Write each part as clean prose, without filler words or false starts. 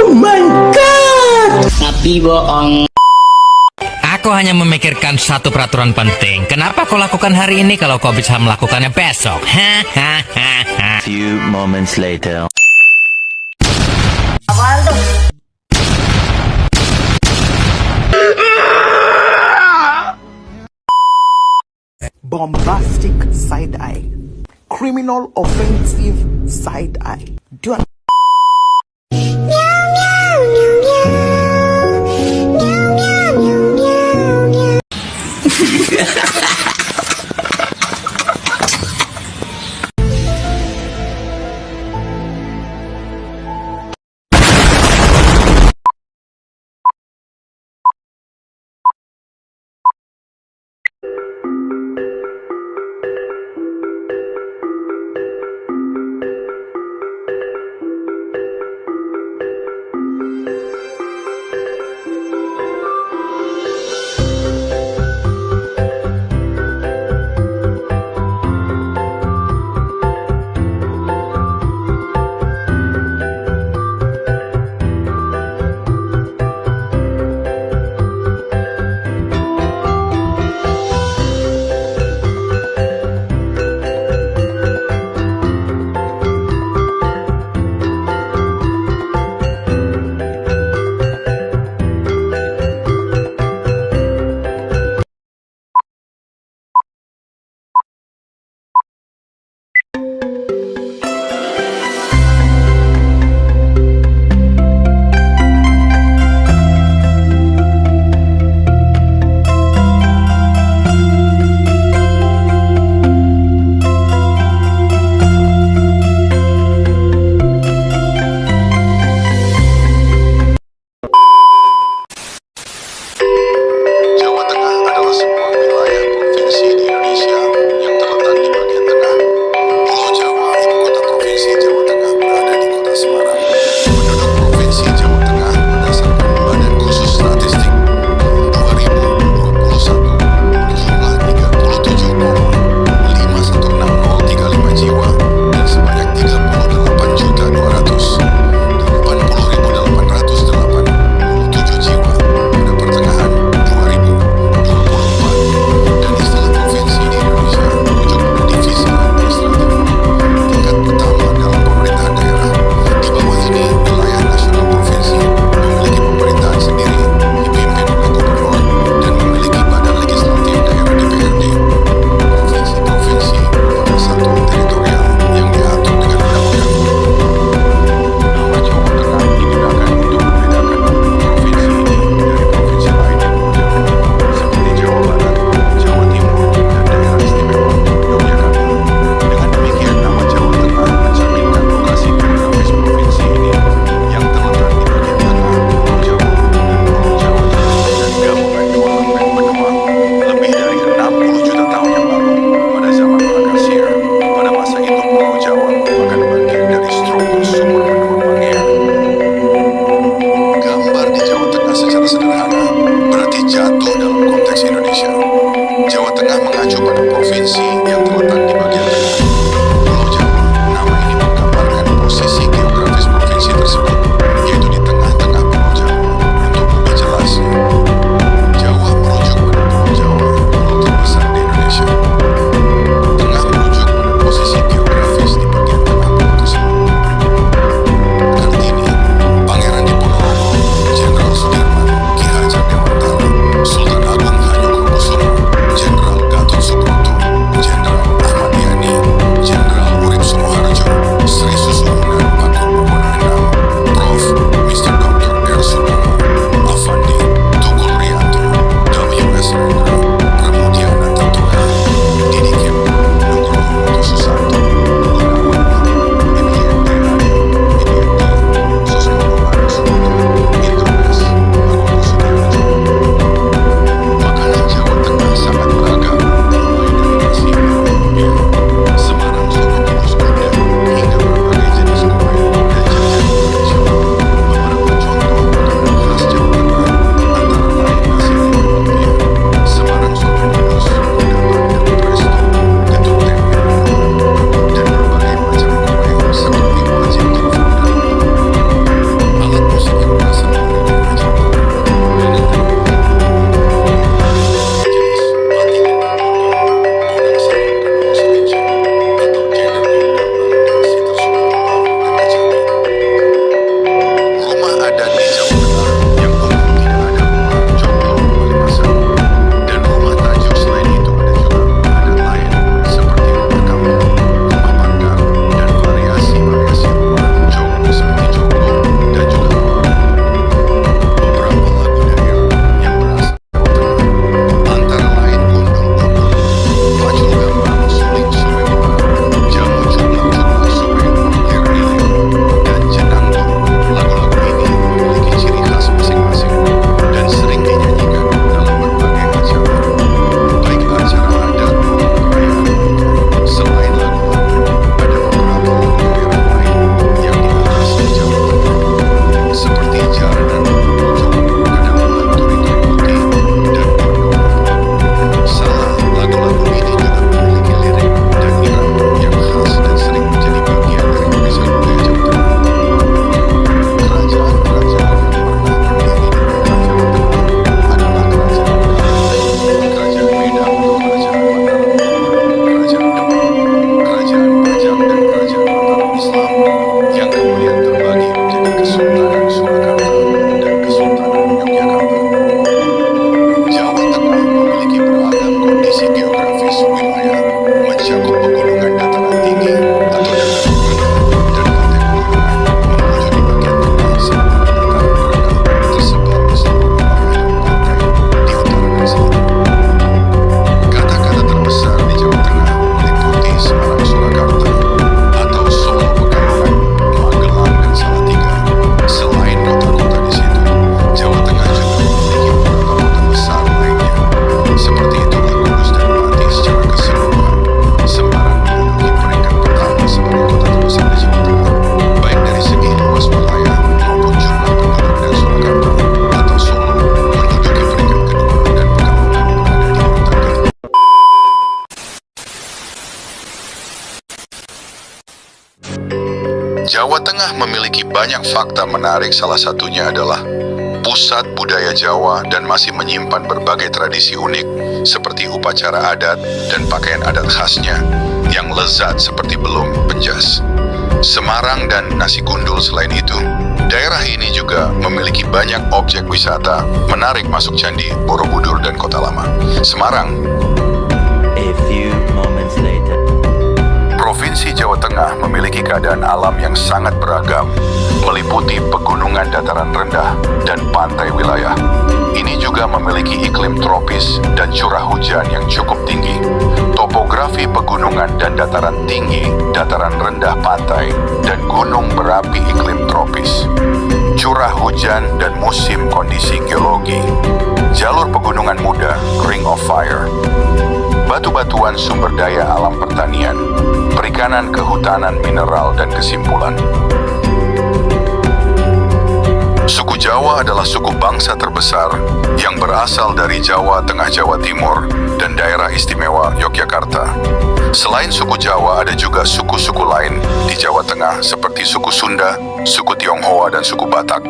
Oh my god. Tapi bohong. Aku hanya memikirkan satu peraturan penting. Kenapa kau lakukan hari ini kalau kau bisa melakukannya besok? Hahaha. Few moments later. Bombastic side eye. Criminal offensive side eye. Do you banyak fakta menarik, salah satunya adalah pusat budaya Jawa dan masih menyimpan berbagai tradisi unik seperti upacara adat dan pakaian adat khasnya yang lezat seperti belum penjas. Semarang dan nasi gundul. Selain itu, daerah ini juga memiliki banyak objek wisata menarik masuk Candi Borobudur dan Kota Lama. Semarang, A few moments later. Provinsi Jawa Tengah memiliki keadaan alam yang sangat beragam, meliputi pegunungan dataran rendah dan pantai wilayah. Ini juga memiliki iklim tropis dan curah hujan yang cukup tinggi. Topografi pegunungan dan dataran tinggi, dataran rendah pantai, dan gunung berapi iklim tropis. Curah hujan dan musim kondisi geologi. Jalur pegunungan muda, Ring of Fire. Batu-batuan sumber daya alam pertanian, perikanan, kehutanan, mineral, dan kesimpulan. Suku Jawa adalah suku bangsa terbesar yang berasal dari Jawa Tengah, Jawa Timur, dan daerah istimewa Yogyakarta. Selain suku Jawa, ada juga suku-suku lain di Jawa Tengah seperti suku Sunda, suku Tionghoa, dan suku Batak.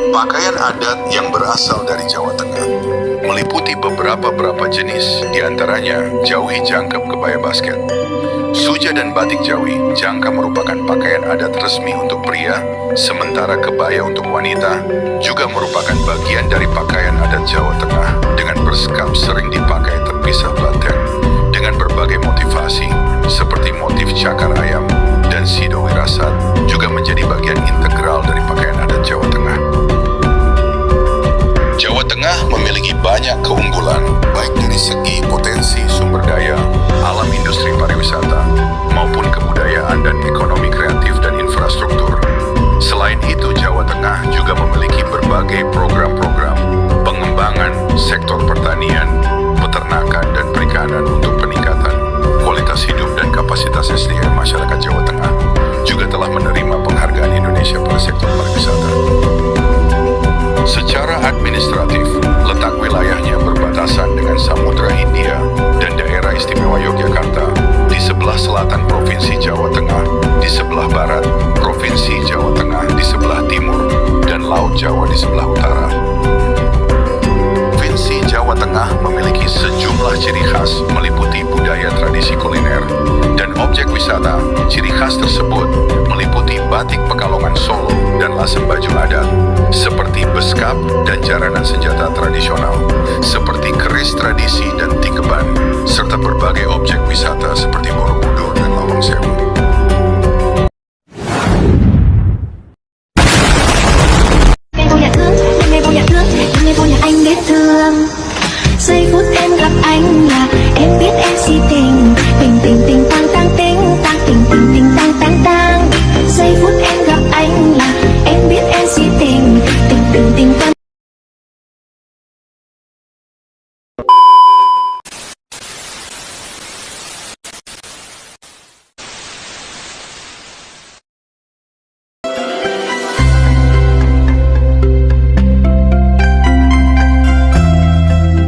Pakaian adat yang berasal dari Jawa Tengah meliputi beberapa jenis, diantaranya Jawi Jangkep kebaya basket. Suja dan batik Jawi, jangka merupakan pakaian adat resmi untuk pria, sementara kebaya untuk wanita juga merupakan bagian dari pakaian adat Jawa Tengah dengan berskap sering dipakai terpisah blaten dengan berbagai motivasi seperti motif cakar ayam dan sido wirasat juga menjadi bagian integral dari pakaian adat Jawa Tengah. Jawa Tengah memiliki banyak keunggulan, baik dari segi potensi sumber daya, alam industri pariwisata, maupun kebudayaan dan ekonomi kreatif dan infrastruktur. Selain itu, Jawa Tengah juga memiliki berbagai program-program pengembangan sektor pertanian, peternakan, dan perikanan untuk peningkatan kualitas hidup dan kapasitas SDM masyarakat Jawa Tengah. Juga telah menerima penghargaan Indonesia pada sektor pariwisata. Secara administratif, letak wilayahnya berbatasan dengan Samudra Hindia dan daerah istimewa Yogyakarta, di sebelah selatan Provinsi Jawa Tengah, di sebelah barat Provinsi Jawa Tengah, di sebelah timur, dan Laut Jawa di sebelah utara. Provinsi Jawa Tengah memiliki sejumlah ciri khas meliputi budaya tradisi kuliner dan objek wisata. Ciri khas tersebut meliputi batik Pekalongan Solo dan lasem baju adat, seperti beskap dan jaranan senjata tradisional, seperti keris tradisi dan tikeban, serta berbagai objek wisata seperti Borobudur dan Lawang Sewu.